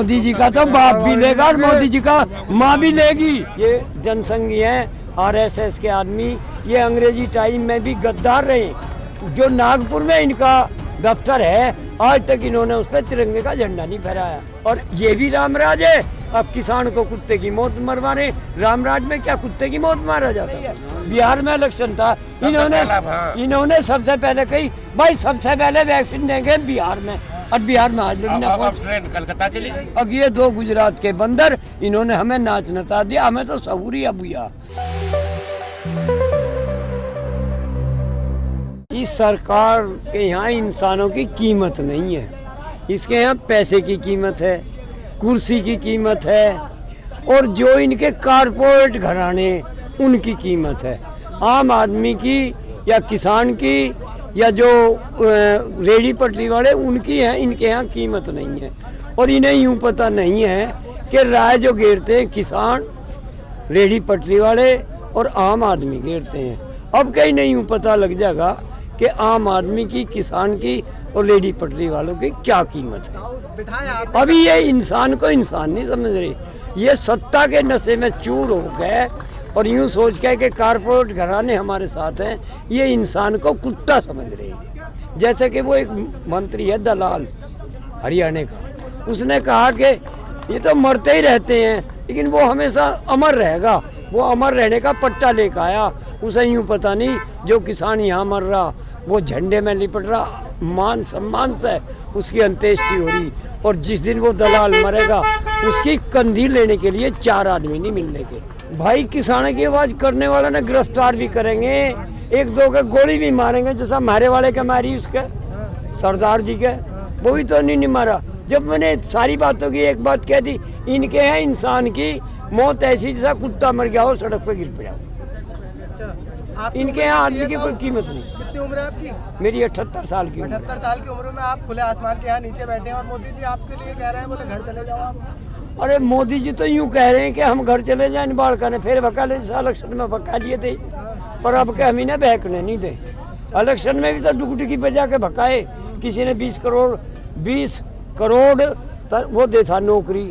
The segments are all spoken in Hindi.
मोदी जी का तो बाप भी लेगा और मोदी जी का माँ भी लेगी। ये जनसंघी हैं, आरएसएस के आदमी, ये अंग्रेजी टाइम में भी गद्दार रहे। जो नागपुर में इनका दफ्तर है, आज तक इन्होंने उस पर तिरंगे का झंडा नहीं फहराया। और ये भी रामराज है। अब किसान को कुत्ते की मौत मरवा रहे। रामराज में क्या कुत्ते की मौत मारा जाता है? बिहार में इलेक्शन था, इन्होंने सबसे पहले कही भाई सबसे पहले वैक्सीन देंगे बिहार में, और बिहार में आज ट्रेन कलकत्ता चली गई। अब ये दो गुजरात के बंदर, इन्होंने हमें नाच नचा दिया। हमें तो शऊर ही अबुया। इस सरकार के यहाँ इंसानों की कीमत नहीं है। इसके यहाँ पैसे की कीमत है, कुर्सी की कीमत है, और जो इनके कारपोरेट घराने उनकी कीमत है। आम आदमी की या किसान की या जो रेडी पटरी वाले उनकी है, इनके यहाँ कीमत नहीं है। और इन्हें यूँ पता नहीं है कि राय जो घेरते हैं किसान, रेडी पटरी वाले और आम आदमी घेरते हैं। अब कहीं नहीं यूँ पता लग जाएगा कि आम आदमी की, किसान की और लेडी पटरी वालों की क्या कीमत है। अभी ये इंसान को इंसान नहीं समझ रहे। ये सत्ता के नशे में चूर हो गए और यूँ सोच के कि कारपोरेट घराने हमारे साथ हैं, ये इंसान को कुत्ता समझ रहे हैं। जैसे कि वो एक मंत्री है दलाल हरियाणा का, उसने कहा कि ये तो मरते ही रहते हैं लेकिन वो हमेशा अमर रहेगा। वो अमर रहने का पट्टा लेकर आया। उसे यूँ पता नहीं जो किसान यहाँ मर रहा, वो झंडे में लिपट रहा, मान सम्मान से उसकी अंत्येष्टि हो रही। और जिस दिन वो दलाल मरेगा उसकी कंधी लेने के लिए 4 आदमी नहीं मिलने के। भाई किसानों की आवाज़ करने वाला ने गिरफ्तार भी करेंगे, 1-2 के गोली भी मारेंगे, जैसा मारे वाले के मारी उसके सरदार जी के, वो भी तो नहीं मारा। जब मैंने सारी बातों की एक बात कह दी, इनके हैं इंसान की मौत ऐसी जैसा कुत्ता मर गया हो सड़क पे गिर पड़ा। अच्छा, इनके यहाँ आदमी की कोई कीमत नहीं। कितनी उम्र है आपकी? मेरी 78 साल की उम्र। 78 साल की उम्र में आप खुले आसमान के यहाँ नीचे बैठे हैं और मोदी जी आपके लिए कह रहे हैं बोले घर चले जाओ आप। अरे मोदी जी तो यूँ कह रहे हैं कि हम घर चले जाएं, बालका ने फिर भका ले, इलेक्शन में भका लिए थे, पर अब के हम इन्हें बहकने नहीं दे। इलेक्शन में भी तो डुगडुगी बजा के भकाए। किसी ने 20 करोड़ वो दे था नौकरी,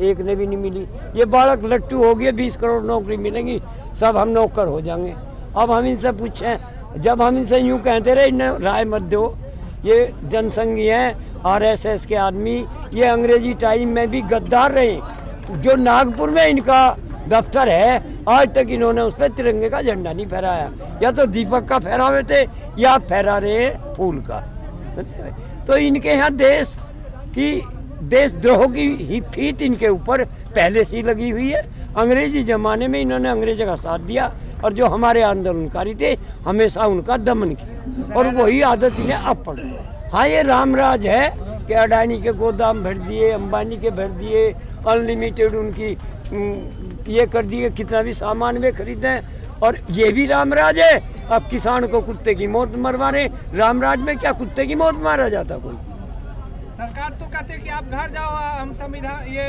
एक ने भी नहीं मिली। ये बालक लट्टू हो गए, 20 करोड़ नौकरी मिलेंगी, सब हम नौकर हो जाएंगे। अब हम इनसे पूछें, जब हम इनसे यूँ कहते रहे इन्हें राय मत दो, ये जनसंघी हैं, आरएसएस के आदमी, ये अंग्रेजी टाइम में भी गद्दार रहे। जो नागपुर में इनका दफ्तर है, आज तक इन्होंने उस पर तिरंगे का झंडा नहीं फहराया। या तो दीपक का फहरावे थे या फहरा रहे फूल का। तो इनके यहाँ देशद्रोह की ही फीत इनके ऊपर पहले से ही लगी हुई है। अंग्रेजी ज़माने में इन्होंने अंग्रेजों का साथ दिया और जो हमारे आंदोलनकारी थे हमेशा उनका दमन किया, और वही आदत इन्हें अब पड़ रही है। हाँ, ये रामराज है कि अडानी के गोदाम भर दिए, अंबानी के भर दिए, अनलिमिटेड उनकी ये कर दिए, कितना भी सामान वे खरीदें। और ये भी रामराज है। अब किसान को कुत्ते की मौत मरवा रहे। रामराज में क्या कुत्ते की मौत मारा जाता कोई? सरकार तो कहते हैं कि आप घर जाओ, हम संविधान ये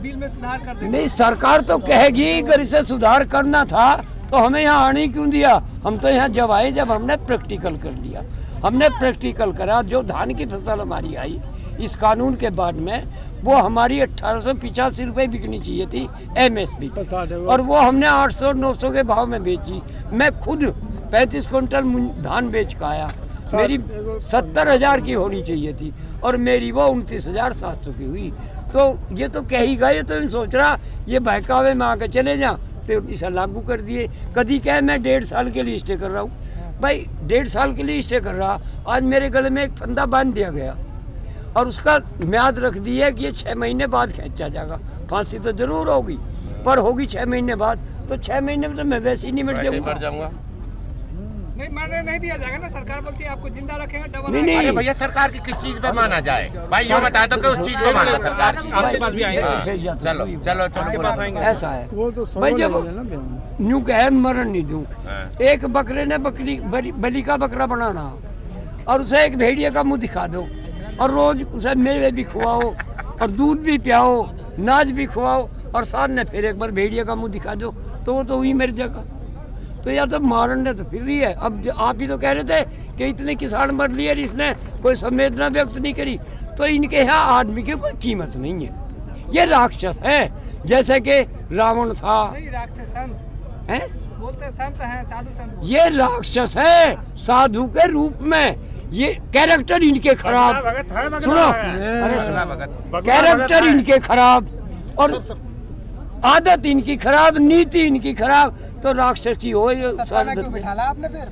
बिल में सुधार कर देंगे। नहीं, सरकार तो कहेगी अगर इसे सुधार करना था तो हमें यहाँ आने क्यों दिया? हम तो यहाँ जब आए जब हमने प्रैक्टिकल कर लिया। हमने प्रैक्टिकल करा। जो धान की फसल हमारी आई इस कानून के बाद में, वो हमारी 1885 रुपये बिकनी चाहिए थी MSP, और वो हमने 800-900 के भाव में बेची। मैं खुद 35 क्विंटल धान बेच का आया। मेरी 70,000 की होनी चाहिए थी और मेरी वो 29,700 की हुई। तो ये तो कह ही गए, तो सोच रहा ये बहकावे में आके चले जा, तो इसे लागू कर दिए। कभी कहे मैं 1.5 साल के लिए स्टे कर रहा हूँ। भाई 1.5 साल के लिए स्टे कर रहा, आज मेरे गले में एक फंदा बांध दिया गया और उसका म्याद रख दी है कि ये 6 महीने बाद खींचा जाएगा। फांसी तो जरूर होगी, पर होगी 6 महीने बाद। तो 6 महीने में तो मैं वैसे ही नहीं मर जाऊँगा। नहीं, मरने नहीं दिया जाएगा ना। सरकार बोलती है आपको जिंदा रखेंगे, डबल। नहीं, अरे भैया सरकार की किस चीज पे माना जाए? भाई ये बता दो कि उस चीज पे माना सरकार की। आपके पास भी आएंगे। चलो ऐसा है भाई। जब न्यू कहे मरण नहीं दूं, एक बकरे ने बलि का बकरा बनाना और उसे एक भेड़िए का मुंह दिखा दो और रोज उसे मेवे भी खुआओ और दूध भी पियाओ, नाच भी खुआओ, और साथ ने फिर एक बार भेड़िए का मुंह दिखा दो, तो वो तो हुई मेरी जगह। तो यार तो मारन ने तो फिर रही है। अब आप ही तो कह रहे थे कि इतने किसान मर लिए, इसने कोई संवेदना व्यक्त नहीं करी। तो इनके यहाँ आदमी की कोई कीमत नहीं है। ये राक्षस है, जैसे कि रावण था, नहीं राक्षस संत हैं? बोलते हैं, संत हैं, साधु संत। ये राक्षस है साधु के रूप में। ये कैरेक्टर इनके खराब, सुनो, अरे सुना भगत कैरेक्टर इनके खराब और आदत इनकी खराब, नीति इनकी खराब, तो राक्षसी हो ये बिठाला आपने फिर?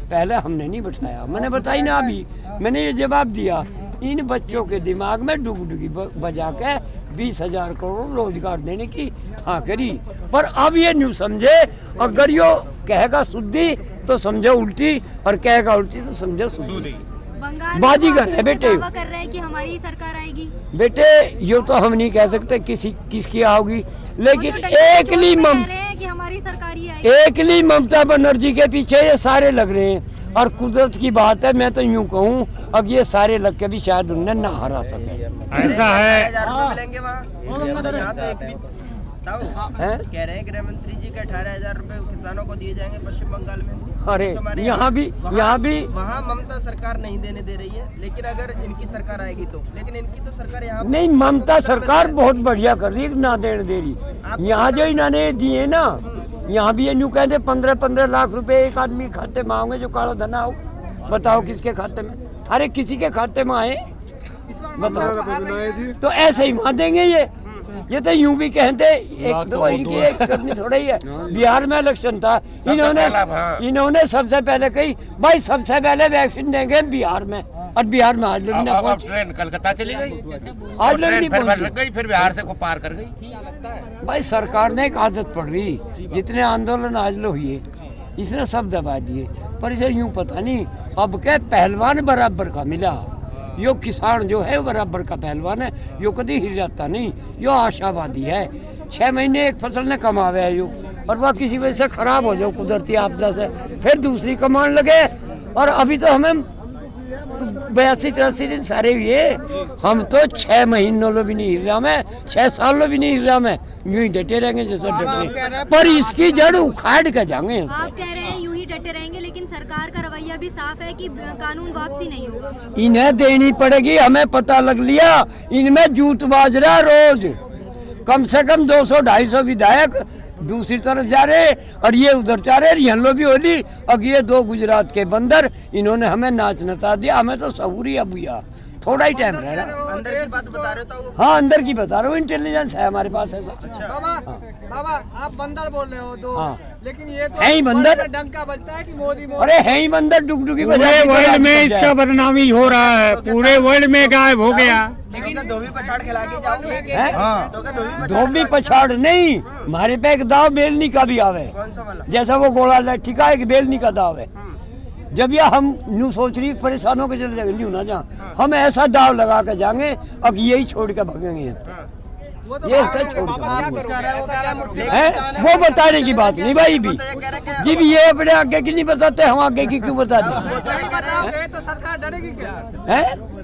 पहले हमने नहीं बिठाया, मैंने बताई ना अभी, मैंने ये जवाब दिया। इन बच्चों के दिमाग में डुगडुगी बजा के 20,000 करोड़ रोजगार देने की हाँ करी, पर अब ये न्यू समझे, अगर यो कहेगा शुद्धि तो समझो उल्टी, और कहेगा उल्टी तो समझो शुद्धि। बंगाल बाजीगर है बेटे। दावा कर रहा है कि हमारी सरकार आएगी। बेटे यो तो हम नहीं कह सकते किसकी आओगी, लेकिन वो तो टंकी एकली जोड़ में मम कह रहे हैं कि हमारी सरकार ही आएगी। एकली ममता बनर्जी के पीछे ये सारे लग रहे हैं, और कुदरत की बात है, मैं तो यूं कहूं अब ये सारे लग के भी शायद उन्हें ना हरा सके। ऐसा है। 18,000 रुपए मिलेंगे वहाँ यहाँ तो एक भी हैं? कह रहे हैं गृह मंत्री जी के 18,000 रुपए किसानों को दिए जाएंगे पश्चिम बंगाल में। अरे तुम्हारे यहाँ भी वहाँ ममता सरकार नहीं देने दे रही है, लेकिन अगर इनकी सरकार आएगी तो, लेकिन इनकी तो सरकार यहाँ नहीं, ममता सरकार बहुत बढ़िया कर रही है, ना देने दे रही। यहाँ जो इन्होंने दिए ना, यहाँ भी ये यूँ कहते 15-15 लाख रुपए एक आदमी खाते में आओगे जो काला धना हो, बताओ किसके खाते में? अरे किसी के खाते में आए बताओ, तो ऐसे ही वहाँ देंगे ये तो यूं भी कहते एक दो इनकी एक करनी थोड़ा ही है। बिहार में इलेक्शन था, इन्होंने सबसे पहले कही भाई सबसे पहले वैक्सीन देंगे बिहार में, और बिहार में आज लोग अब ट्रेन कलकत्ता चली गई, आज लोग नहीं फिर पहुंची। गई, फिर बिहार से को पार कर गई। भाई सरकार ने एक आदत पड़ रही, जितने आंदोलन आज लो हुए इसने सब दबा दिए, पर इसे यूं पता नहीं अब क्या पहलवान बराबर का मिला। यो किसान जो है बराबर का पहलवान है, यो कभी हिल जाता नहीं, यो आशावादी है। 6 महीने एक फसल ने कमावे है यो, और वह किसी वजह से खराब हो जाओ कुदरती आपदा से, फिर दूसरी कमान लगे। और अभी तो हमें 82-83 दिन सारे हुए, हम तो 6 महीनों लो भी नहीं हिल रहा, मैं 6 साल लो भी नहीं हिल रहा, मैं यूं ही डटे रहेंगे जैसे डटे, पर इसकी जड़ उखाड़ के जाएंगे। आप कह रहे हैं यूं ही डटे रहेंगे, लेकिन सरकार का रवैया भी साफ है कि कानून वापसी नहीं होगा। इन्हें देनी पड़ेगी, हमें पता लग लिया, इनमें जूत बाज रहा रोज, कम से कम 200-250 विधायक दूसरी तरफ जा रहे और ये उधर जा रहे, यहाँ भी होली। अब ये 2 गुजरात के बंदर, इन्होंने हमें नाच नचा दिया, हमें तो सहूरी अबुया, थोड़ा ही टाइम रह रहा। अंदर की बात बता रहे हो? हाँ अंदर की बता रहा हूँ, इंटेलिजेंस है हमारे पास ऐसा। बाबा आप बंदर बोल रहे हो तो, हाँ। लेकिन ये तो है ही बंदर। डंका बजता है कि मोदी अरे है ही बंदर, डुगडुगी पूरे वर्ल्ड में इसका बदनामी हो रहा है, पूरे वर्ल्ड में गायब हो गया। लेकिन धोबी पछाड़ खिला के जाओगे? है? तो क्या धोबी पछाड़ नहीं, हमारे पे एक दाव बेलनी का भी आवे, कौन सा वाला? जैसा वो गोला लाठी का एक बेलनी का दाव है। जब यह हम न्यू सोच रही परेशान होकर चले जाएंगे, न्यू ना जहाँ हम ऐसा दाव लगा के जाएंगे, अब यही छोड़ के भागेंगे, ये छोड़ है वो बताने की बात नहीं भाई भी जी भी, ये अपने आगे की नहीं बताते, हम आगे की क्यों बता दें? तो सरकार डरेगी क्या? है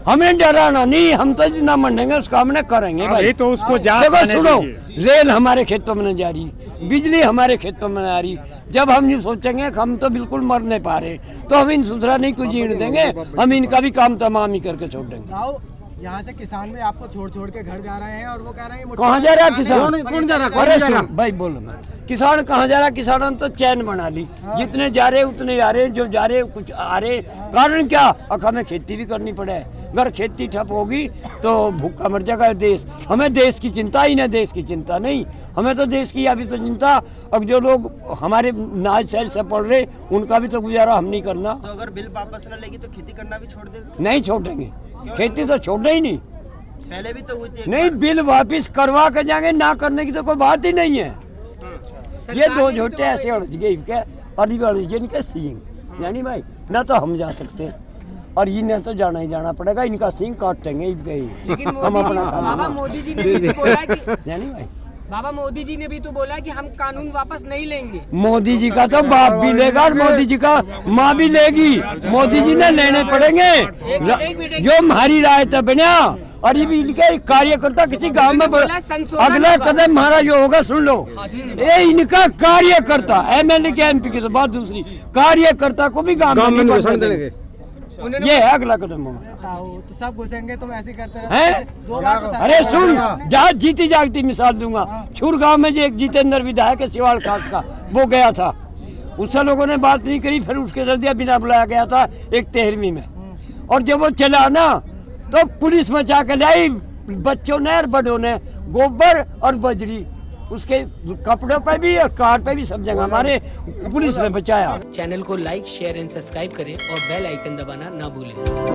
हमें डराना नहीं, हम तो जितना मानेंगे उसका हमने करेंगे भाई। तो उसको देखो सुनो, रेल हमारे खेतों में नहीं जा रही, बिजली हमारे खेतों में नहीं आ रही, जब हम ये सोचेंगे कि हम तो बिल्कुल मर नहीं पा रहे, तो हम इन सुधरा नहीं कुछ जीण देंगे, हम इनका भी काम तमाम ही करके छोड़ देंगे। यहाँ से किसान भी आपको छोड़ छोड़ के घर जा रहे हैं, और वो कह रहे हैं कहाँ जा रहा है किसान? कौन जा रहा है? अरे सुन भाई बोलो मैं, किसान कहाँ जा रहा है? किसानों ने तो चैन बना ली, जितने जा रहे उतने आ रहे, जो जा रहे कुछ आ रहे। कारण क्या? अब हमें खेती भी करनी पड़े, अगर खेती ठप होगी तो भूखा मर जाएगा देश। हमें देश की चिंता ही नहीं, देश की चिंता नहीं, हमें तो देश की अभी तो चिंता। अब जो लोग हमारे नाज शहर से पढ़ रहे उनका भी तो गुजारा हम नहीं करना। तो अगर बिल वापस न लेगी तो खेती करना भी छोड़ देगा? नहीं छोड़ेंगे, खेती तो छोड़ना ही नहीं। पहले भी तो हुई थी नहीं, बिल वापिस करवा के जाएंगे, ना करने की तो कोई बात ही नहीं है। ये 2 झोटे ऐसे अड़ज गए क्या, अभी अड़ज गए इनके सींग, यानी भाई ना तो हम जा सकते हैं और इन्हें तो जाना ही जाना पड़ेगा, इनका सींग काटेंगे हम अपना बाबा मोदी जी ने भी तो बोला कि यानी भाई बाबा मोदी जी ने भी तो बोला कि हम कानून वापस नहीं लेंगे। मोदी जी का तो बाप भी लेगा और मोदी जी का माँ भी लेगी, मोदी जी ने लेने पड़ेंगे। जो हमारी राय तो बना, और ये भी इनके कार्यकर्ता किसी गांव में अगला कदम हमारा जो होगा सुन लो, ये इनका कार्यकर्ता MLA के MP की तो बात दूसरी, कार्यकर्ता को भी गांव में उन्होंने ये है अगला कदम हमारा। तो सब घुसेंगे तुम ऐसे करते हैं? दो बार तो अरे सुन, जहाँ जीती जागती मिसाल दूंगा। छुरगांव में जो एक जितेंद्र विधायक है शिवाल खास का, वो गया था, उससे लोगों ने बात नहीं करी, फिर उसके चल दिया, बिना बुलाया गया था एक 13वीं में। और जब वो चला ना तो पुलिस मचा के लाई, बच्चों ने और बड़ों ने गोबर और बजरी उसके कपड़ों पे भी और कार पे भी सब जगह हमारे पुलिस ने बचाया। चैनल को लाइक शेयर एंड सब्सक्राइब करें और बेल आइकन दबाना ना भूलें।